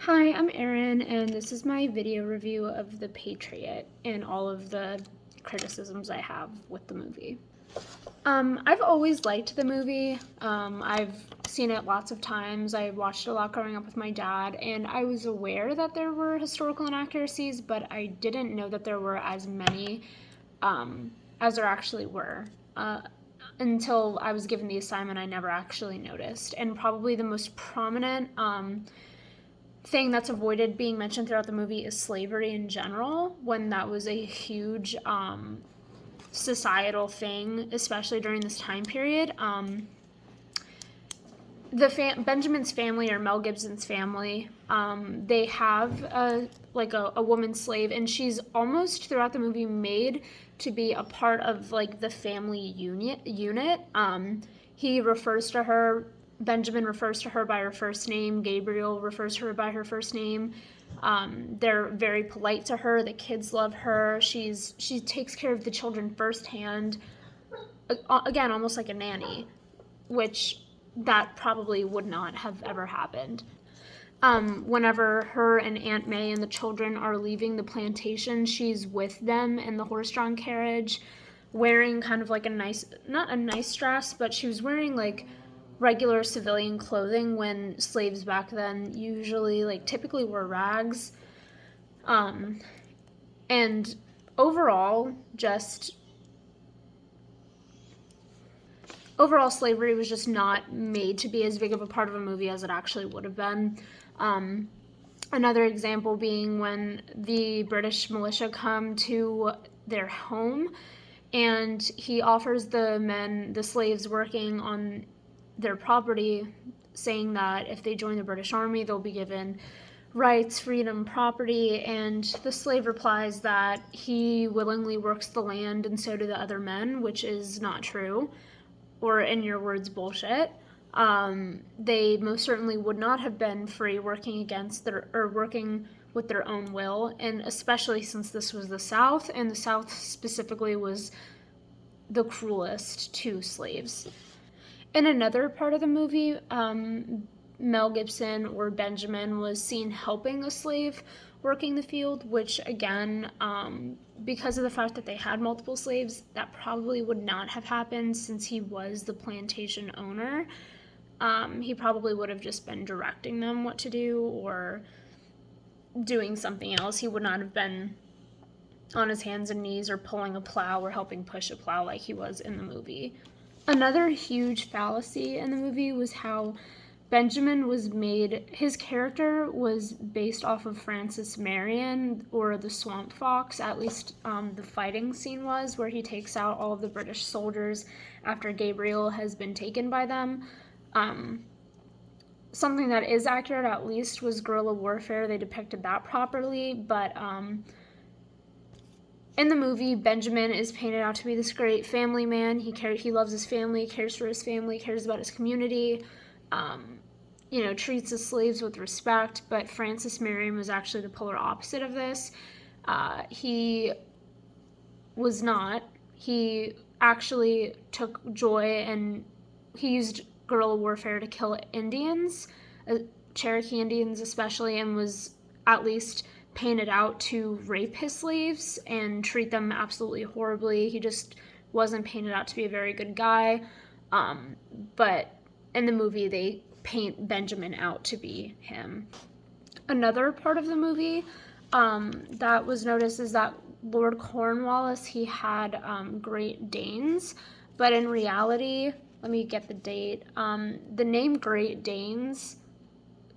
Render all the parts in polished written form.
Hi, I'm Erin, and this is my video review of The Patriot and all of the criticisms I have with the movie. I've always liked the movie. I've seen it lots of times. I watched it a lot growing up with my dad, and I was aware that there were historical inaccuracies, but I didn't know that there were as many as there actually were. Until I was given the assignment, I never actually noticed. And probably the most prominent thing that's avoided being mentioned throughout the movie is slavery in general, when that was a huge societal thing, especially during this time period. Benjamin's family, or Mel Gibson's family, they have a woman slave, and she's almost throughout the movie made to be a part of like the family unit. He refers to her. Benjamin refers to her by her first name. Gabriel refers to her by her first name. They're very polite to her. The kids love her. She takes care of the children firsthand. Again, almost like a nanny, which that probably would not have ever happened. Whenever her and Aunt May and the children are leaving the plantation, she's with them in the horse-drawn carriage, wearing kind of like not a nice dress, but she was wearing like regular civilian clothing when slaves back then typically wore rags. And overall, slavery was just not made to be as big of a part of a movie as it actually would have been. Another example being when the British militia come to their home, and he offers the slaves working on their property, saying that if they join the British Army, they'll be given rights, freedom, property, and the slave replies that he willingly works the land and so do the other men, which is not true, or in your words, bullshit. They most certainly would not have been free working working with their own will, and especially since this was the South, and the South specifically was the cruelest to slaves. In another part of the movie, Mel Gibson, or Benjamin, was seen helping a slave working the field, which again, because of the fact that they had multiple slaves, that probably would not have happened since he was the plantation owner. He probably would have just been directing them what to do or doing something else. He would not have been on his hands and knees or pulling a plow or helping push a plow like he was in the movie. Another huge fallacy in the movie was how Benjamin was made, his character was based off of Francis Marion, or the Swamp Fox, at least the fighting scene was, where he takes out all of the British soldiers after Gabriel has been taken by them. Something that is accurate, at least, was guerrilla warfare. They depicted that properly, but in the movie, Benjamin is painted out to be this great family man. He loves his family, cares for his family, cares about his community, treats his slaves with respect. But Francis Marion was actually the polar opposite of this. He was not. He actually took joy, and he used guerrilla warfare to kill Indians, Cherokee Indians especially, and was at least painted out to rape his slaves and treat them absolutely horribly. He just wasn't painted out to be a very good guy. But in the movie, they paint Benjamin out to be him. Another part of the movie that was noticed is that Lord Cornwallis, he had Great Danes, but in reality, let me get the date. The name Great Danes,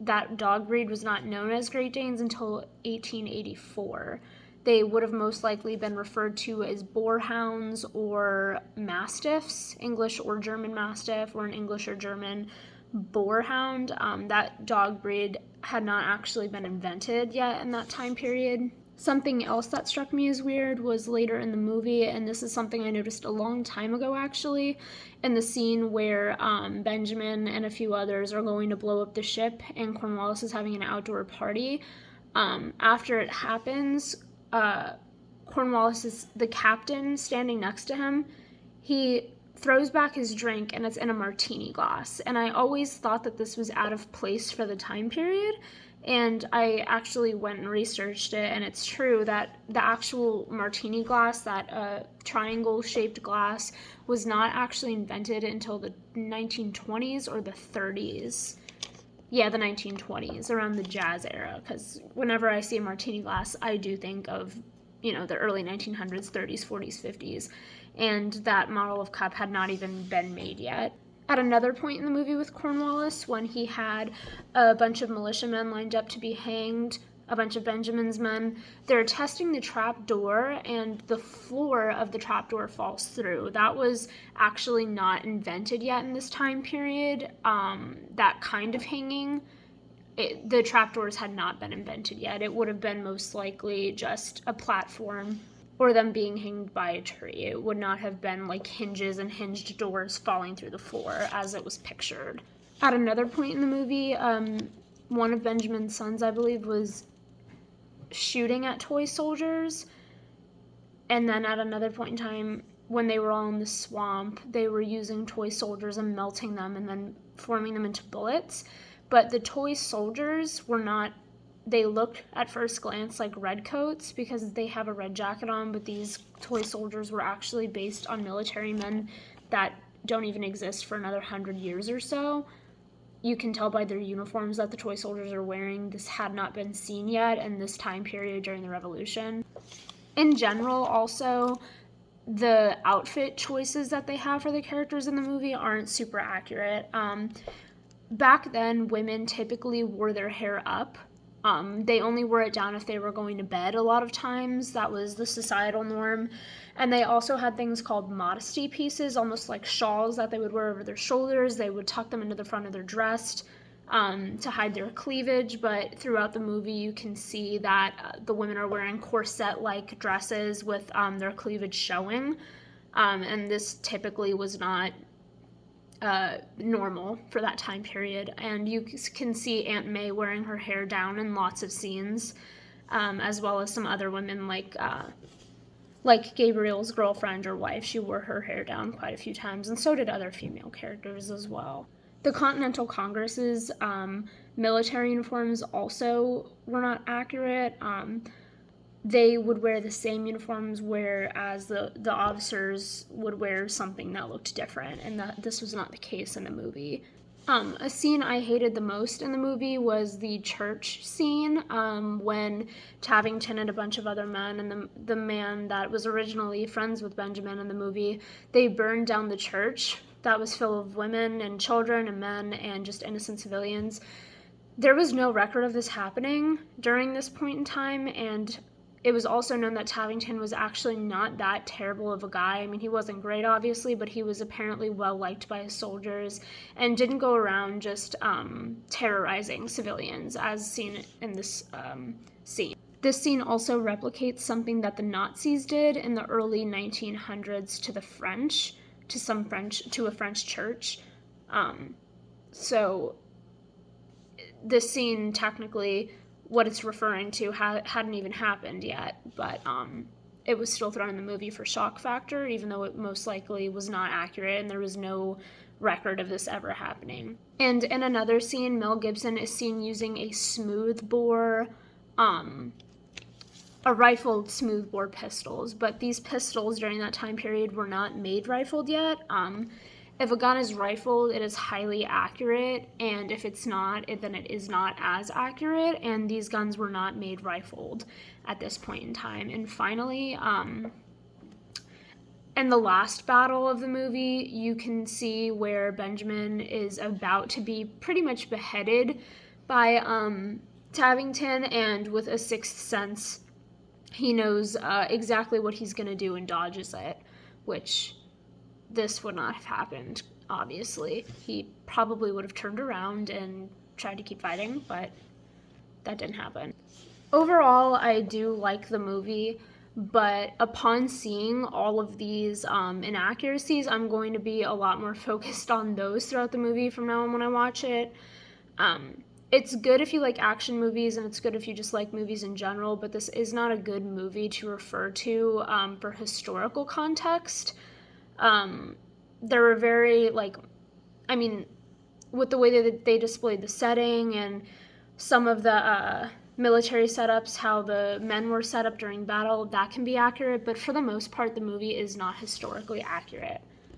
that dog breed, was not known as Great Danes until 1884. They would have most likely been referred to as boarhounds or mastiffs, English or German mastiff, or an English or German boarhound. That dog breed had not actually been invented yet in that time period. Something else that struck me as weird was later in the movie, and this is something I noticed a long time ago actually, in the scene where Benjamin and a few others are going to blow up the ship and Cornwallis is having an outdoor party. After it happens, Cornwallis is the captain standing next to him. He throws back his drink and it's in a martini glass, and I always thought that this was out of place for the time period, And I actually went and researched it, and it's true that the actual martini glass, that triangle-shaped glass, was not actually invented until the 1920s or the 30s. Yeah, the 1920s, around the jazz era, because whenever I see a martini glass, I do think of, the early 1900s, 30s, 40s, 50s, and that model of cup had not even been made yet. At another point in the movie with Cornwallis, when he had a bunch of militiamen lined up to be hanged, a bunch of Benjamin's men, they're testing the trap door, and the floor of the trap door falls through. That was actually not invented yet in this time period. That kind of hanging, the trapdoors had not been invented yet. It would have been most likely just a platform or them being hanged by a tree. It would not have been like hinges and hinged doors falling through the floor as it was pictured. At another point in the movie, one of Benjamin's sons, I believe, was shooting at toy soldiers. And then at another point in time, when they were all in the swamp, they were using toy soldiers and melting them and then forming them into bullets. But the toy soldiers were not, they looked at first glance like redcoats because they have a red jacket on, but these toy soldiers were actually based on military men that don't even exist for another 100 years or so. You can tell by their uniforms that the toy soldiers are wearing. This had not been seen yet in this time period during the Revolution. In general, also, the outfit choices that they have for the characters in the movie aren't super accurate. Back then, women typically wore their hair up. They only wore it down if they were going to bed a lot of times. That was the societal norm. And they also had things called modesty pieces, almost like shawls that they would wear over their shoulders. They would tuck them into the front of their dress to hide their cleavage. But throughout the movie, you can see that the women are wearing corset-like dresses with their cleavage showing. And this typically was not normal for that time period. And you can see Aunt May wearing her hair down in lots of scenes, as well as some other women like Gabriel's girlfriend or wife. She wore her hair down quite a few times, and so did other female characters as well. The Continental Congress's military uniforms also were not accurate. They would wear the same uniforms, whereas the officers would wear something that looked different, and this was not the case in the movie. A scene I hated the most in the movie was the church scene, when Tavington and a bunch of other men and the man that was originally friends with Benjamin in the movie, they burned down the church that was full of women and children and men and just innocent civilians. There was no record of this happening during this point in time, and it was also known that Tavington was actually not that terrible of a guy. I mean, he wasn't great, obviously, but he was apparently well-liked by his soldiers and didn't go around just terrorizing civilians, as seen in this scene. This scene also replicates something that the Nazis did in the early 1900s to the French, to a French church. So this scene, technically, what it's referring to hadn't even happened yet, but it was still thrown in the movie for shock factor, even though it most likely was not accurate and there was no record of this ever happening. And in another scene, Mel Gibson is seen using a smoothbore, a rifled smoothbore pistols, but these pistols during that time period were not made rifled yet. If a gun is rifled, it is highly accurate, and if it's not, then it is not as accurate, and these guns were not made rifled at this point in time. And finally, in the last battle of the movie, you can see where Benjamin is about to be pretty much beheaded by Tavington, and with a sixth sense, he knows exactly what he's going to do and dodges it, which this would not have happened, obviously. He probably would have turned around and tried to keep fighting, but that didn't happen. Overall, I do like the movie, but upon seeing all of these inaccuracies, I'm going to be a lot more focused on those throughout the movie from now on when I watch it. It's good if you like action movies, and it's good if you just like movies in general, but this is not a good movie to refer to for historical context. There were very, with the way that they displayed the setting and some of the military setups, how the men were set up during battle, that can be accurate, but for the most part, the movie is not historically accurate.